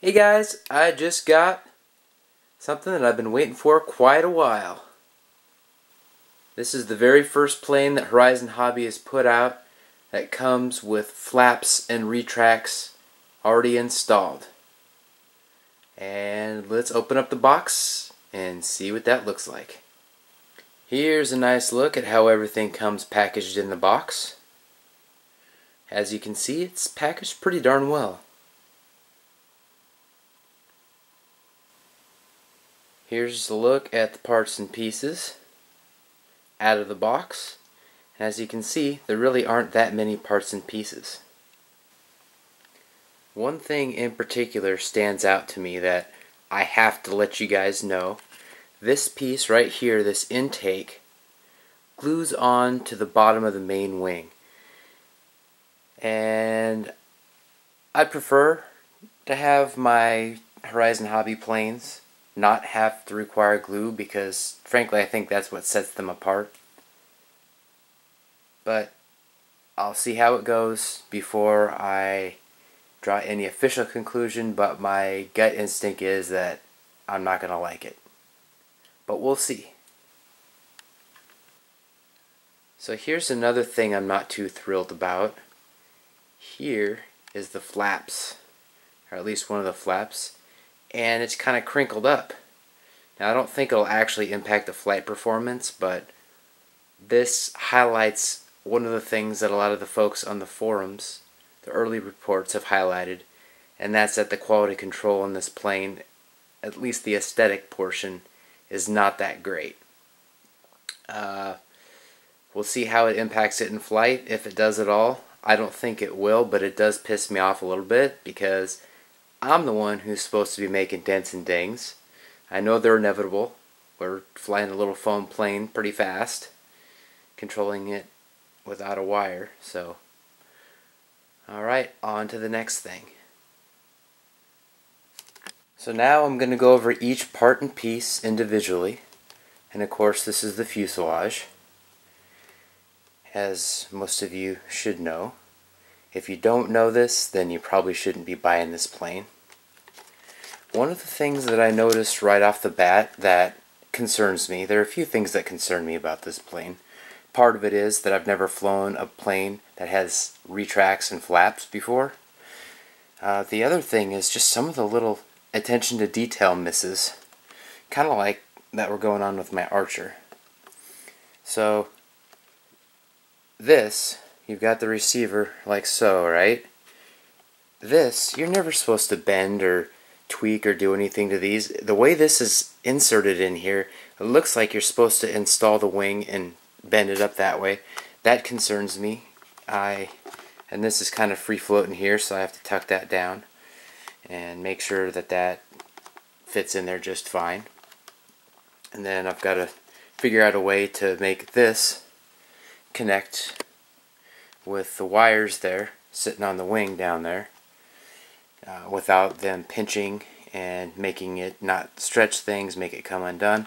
Hey guys, I just got something that I've been waiting for quite a while. This is the very first plane that Horizon Hobby has put out that comes with flaps and retracts already installed. And let's open up the box and see what that looks like. Here's a nice look at how everything comes packaged in the box. As you can see, it's packaged pretty darn well. Here's a look at the parts and pieces out of the box. As you can see, there really aren't that many parts and pieces. One thing in particular stands out to me that I have to let you guys know. This piece right here, this intake, glues on to the bottom of the main wing. And I prefer to have my Horizon Hobby planes not have to require glue because frankly I think that's what sets them apart. But I'll see how it goes before I draw any official conclusion, but my gut instinct is that I'm not going to like it. But we'll see. So here's another thing I'm not too thrilled about. Here is the flaps, or at least one of the flaps, and it's kind of crinkled up. Now I don't think it'll actually impact the flight performance, but this highlights one of the things that a lot of the folks on the forums, the early reports, have highlighted, and that's that the quality control on this plane, at least the aesthetic portion, is not that great. We'll see how it impacts it in flight, if it does at all. I don't think it will, but it does piss me off a little bit because I'm the one who's supposed to be making dents and dings. I know they're inevitable. We're flying a little foam plane pretty fast, controlling it without a wire. So, alright, on to the next thing. So now I'm going to go over each part and piece individually. And of course this is the fuselage, as most of you should know. If you don't know this, then you probably shouldn't be buying this plane. One of the things that I noticed right off the bat that concerns me, there are a few things that concern me about this plane. Part of it is that I've never flown a plane that has retracts and flaps before. The other thing is just some of the little attention to detail misses, kind of like that were going on with my Archer. So this, you've got the receiver like so, right? This, you're never supposed to bend or tweak or do anything to these. The way this is inserted in here, it looks like you're supposed to install the wing and bend it up that way. That concerns me. And this is kind of free floating here, so I have to tuck that down and make sure that that fits in there just fine. And then I've got to figure out a way to make this connect with the wires there sitting on the wing down there without them pinching and making it not stretch things, make it come undone.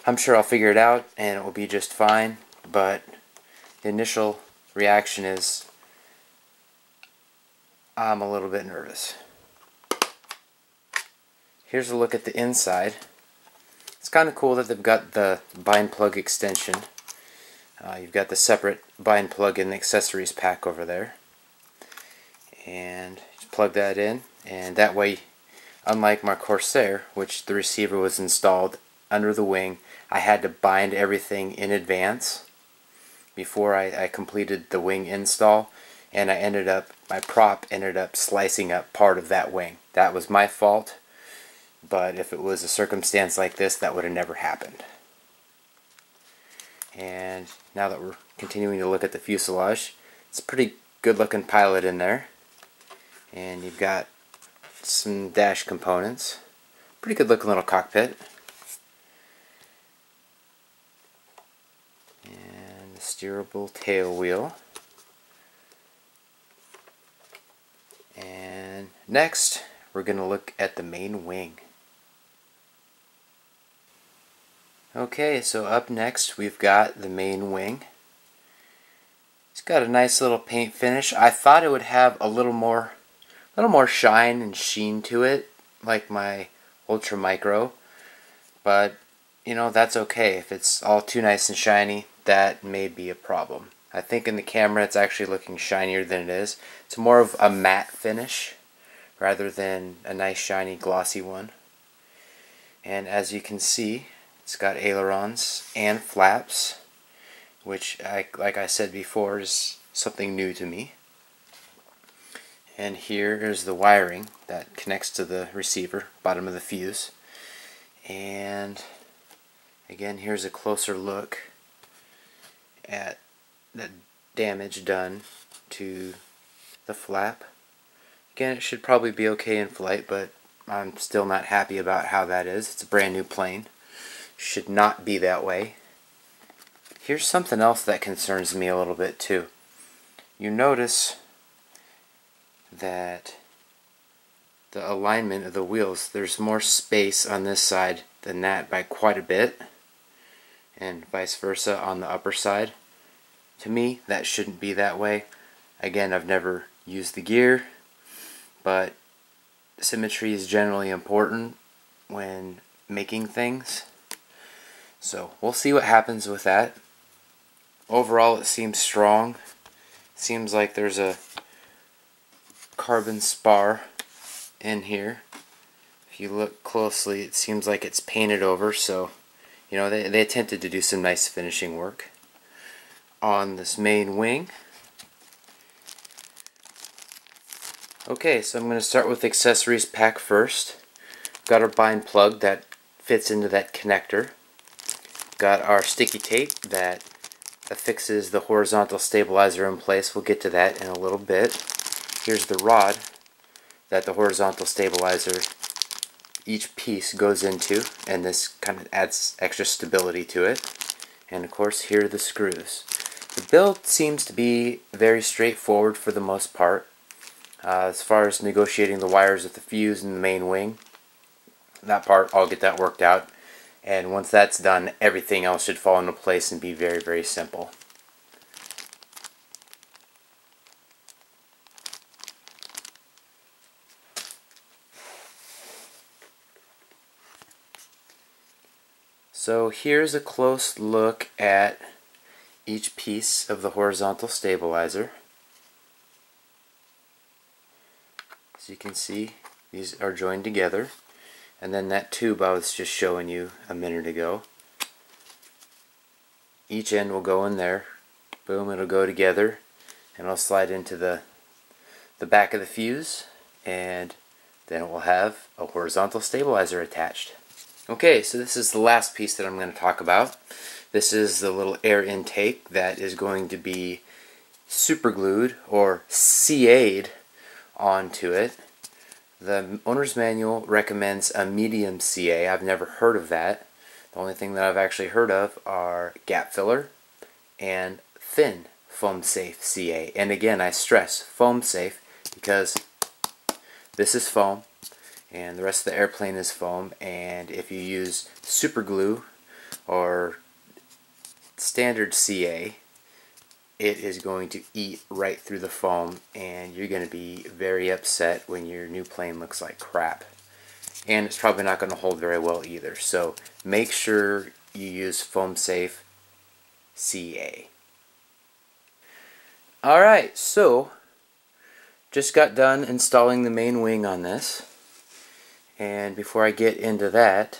I'm sure I'll figure it out and it will be just fine, but the initial reaction is I'm a little bit nervous. Here's a look at the inside. It's kind of cool that they've got the bind plug extension. You've got the separate bind plug in the accessories pack over there. And just plug that in, and that way, unlike my Corsair, which the receiver was installed under the wing, I had to bind everything in advance before I completed the wing install, and my prop ended up slicing up part of that wing. That was my fault, but if it was a circumstance like this, that would have never happened. And now that we're continuing to look at the fuselage, it's a pretty good looking pilot in there. And you've got some dash components. Pretty good looking little cockpit. And the steerable tail wheel. And next, we're going to look at the main wing. Okay, so up next we've got the main wing. It's got a nice little paint finish. I thought it would have a little more shine and sheen to it, like my Ultra Micro, but you know, that's okay. If it's all too nice and shiny, that may be a problem. I think in the camera it's actually looking shinier than it is. It's more of a matte finish rather than a nice shiny glossy one. And as you can see, it's got ailerons and flaps, which, like I said before, is something new to me. And here is the wiring that connects to the receiver, bottom of the fuse. And again, here's a closer look at the damage done to the flap. Again, it should probably be okay in flight, but I'm still not happy about how that is. It's a brand new plane. Should not be that way. Here's something else that concerns me a little bit too. You notice that the alignment of the wheels, there's more space on this side than that by quite a bit, and vice versa on the upper side. To me, that shouldn't be that way. Again, I've never used the gear, but symmetry is generally important when making things. So we'll see what happens with that. Overall, it seems strong. Seems like there's a carbon spar in here. If you look closely, it seems like it's painted over, so you know, they attempted to do some nice finishing work on this main wing. Okay, so I'm going to start with the accessories pack first. Got our bind plug that fits into that connector. Got our sticky tape that affixes the horizontal stabilizer in place. We'll get to that in a little bit. Here's the rod that the horizontal stabilizer, each piece goes into, and this kind of adds extra stability to it. And of course, here are the screws. The build seems to be very straightforward for the most part. As far as negotiating the wires with the fuse and the main wing, that part, I'll get that worked out. And once that's done, everything else should fall into place and be very, very simple. So here's a close look at each piece of the horizontal stabilizer. As you can see, these are joined together. And then that tube I was just showing you a minute ago. Each end will go in there. Boom, it'll go together. And it'll slide into the back of the fuse. And then it will have a horizontal stabilizer attached. Okay, so this is the last piece that I'm going to talk about. This is the little air intake that is going to be super glued or CA'd onto it. The owner's manual recommends a medium CA. I've never heard of that. The only thing that I've actually heard of are gap filler and thin foam safe CA. And again, I stress foam safe because this is foam and the rest of the airplane is foam, and if you use super glue or standard CA, it is going to eat right through the foam, and you're going to be very upset when your new plane looks like crap. And it's probably not going to hold very well either. So make sure you use foam safe CA. Alright, so just got done installing the main wing on this. And before I get into that,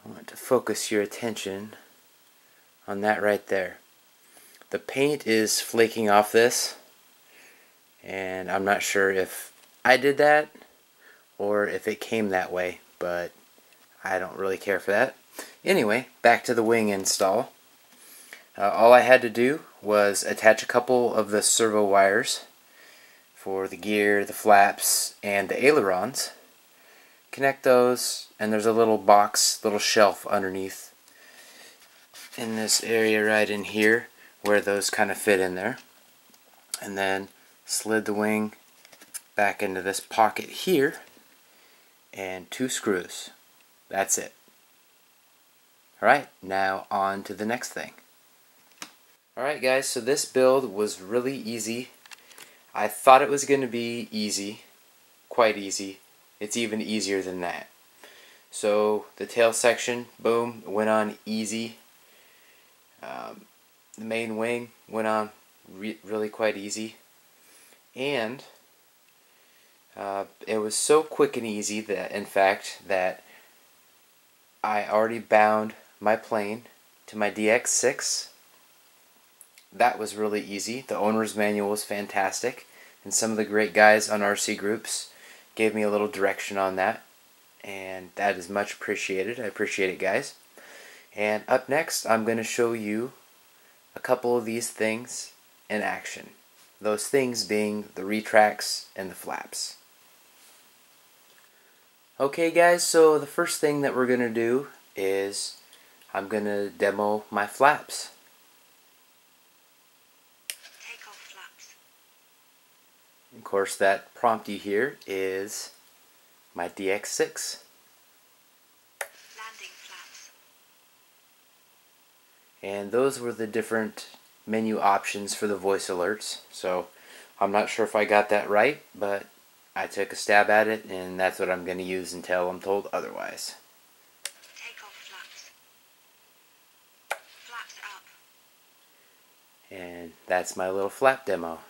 I want to focus your attention on that right there. The paint is flaking off this, and I'm not sure if I did that or if it came that way, but I don't really care for that. Anyway, back to the wing install. All I had to do was attach a couple of the servo wires for the gear, the flaps, and the ailerons. Connect those, and there's a little box, little shelf underneath in this area right in here where those kind of fit in there. And then slid the wing back into this pocket here, and 2 screws. That's it. Alright, now on to the next thing. Alright guys, so this build was really easy. I thought it was going to be easy, quite easy. It's even easier than that. So the tail section, boom, went on easy. The main wing went on really quite easy. And it was so quick and easy that, in fact, that I already bound my plane to my DX6. That was really easy. The owner's manual was fantastic, and some of the great guys on RC groups gave me a little direction on that, and that is much appreciated. I appreciate it, guys. And up next, I'm going to show you a couple of these things in action. Those things being the retracts and the flaps. Okay guys, so the first thing that we're going to do is I'm going to demo my flaps. Take off flaps. Of course, that prompty here is my DX6. Landing flaps. And those were the different menu options for the voice alerts. So I'm not sure if I got that right, but I took a stab at it, and that's what I'm going to use until I'm told otherwise. Take off flaps. Flaps up. And that's my little flap demo.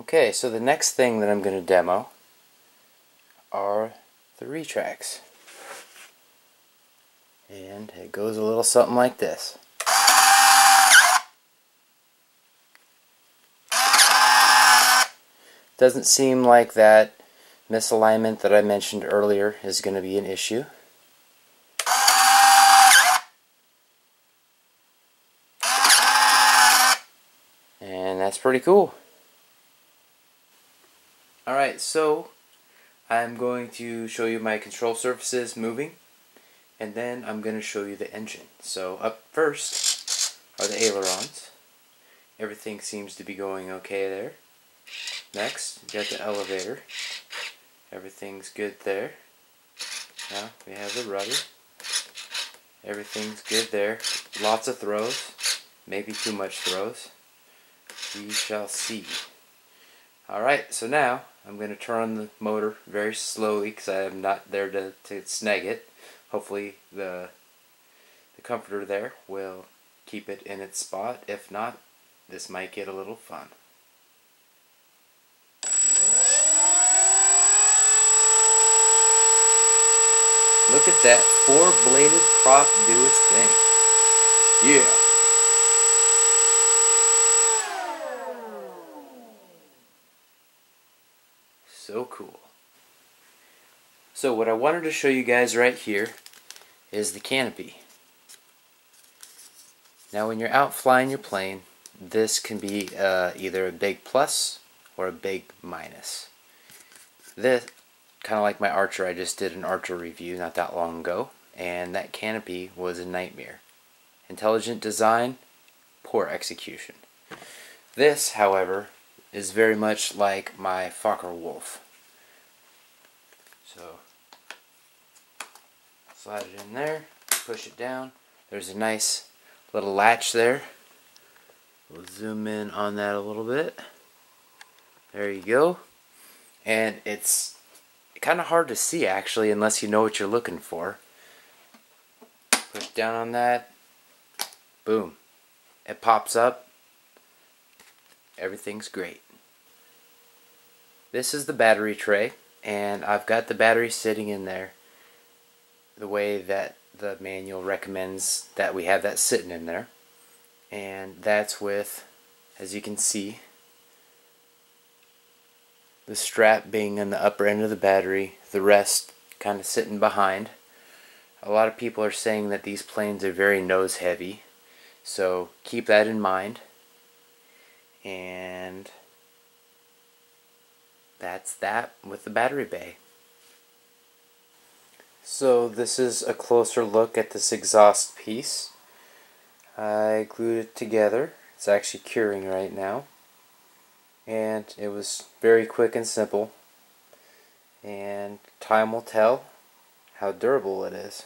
Okay, so the next thing that I'm going to demo are the retracts. And it goes a little something like this. Doesn't seem like that misalignment that I mentioned earlier is going to be an issue. And that's pretty cool. Alright, so I'm going to show you my control surfaces moving, and then I'm going to show you the engine. So up first are the ailerons. Everything seems to be going okay there. Next, you got the elevator. Everything's good there. Now we have the rudder. Everything's good there. Lots of throws. Maybe too much throws. We shall see. Alright, so now I'm going to turn on the motor very slowly because I am not there to snag it. Hopefully the comforter there will keep it in its spot. If not, this might get a little fun. Look at that four-bladed prop do its thing. Yeah. So cool. So what I wanted to show you guys right here is the canopy. Now when you're out flying your plane, this can be either a big plus or a big minus. This, kind of like my Archer, I just did an Archer review not that long ago, and that canopy was a nightmare. Intelligent design, poor execution. This, however, is very much like my Fokker Wolf. So, slide it in there, push it down. There's a nice little latch there. We'll zoom in on that a little bit. There you go. And it's kind of hard to see actually unless you know what you're looking for. Push down on that. Boom. It pops up. Everything's great. This is the battery tray, and I've got the battery sitting in there the way that the manual recommends that we have that sitting in there. And that's with, as you can see, the strap being in the upper end of the battery, the rest kind of sitting behind. A lot of people are saying that these planes are very nose heavy, so keep that in mind. And that's that with the battery bay. So this is a closer look at this exhaust piece. I glued it together. It's actually curing right now. And it was very quick and simple. And time will tell how durable it is.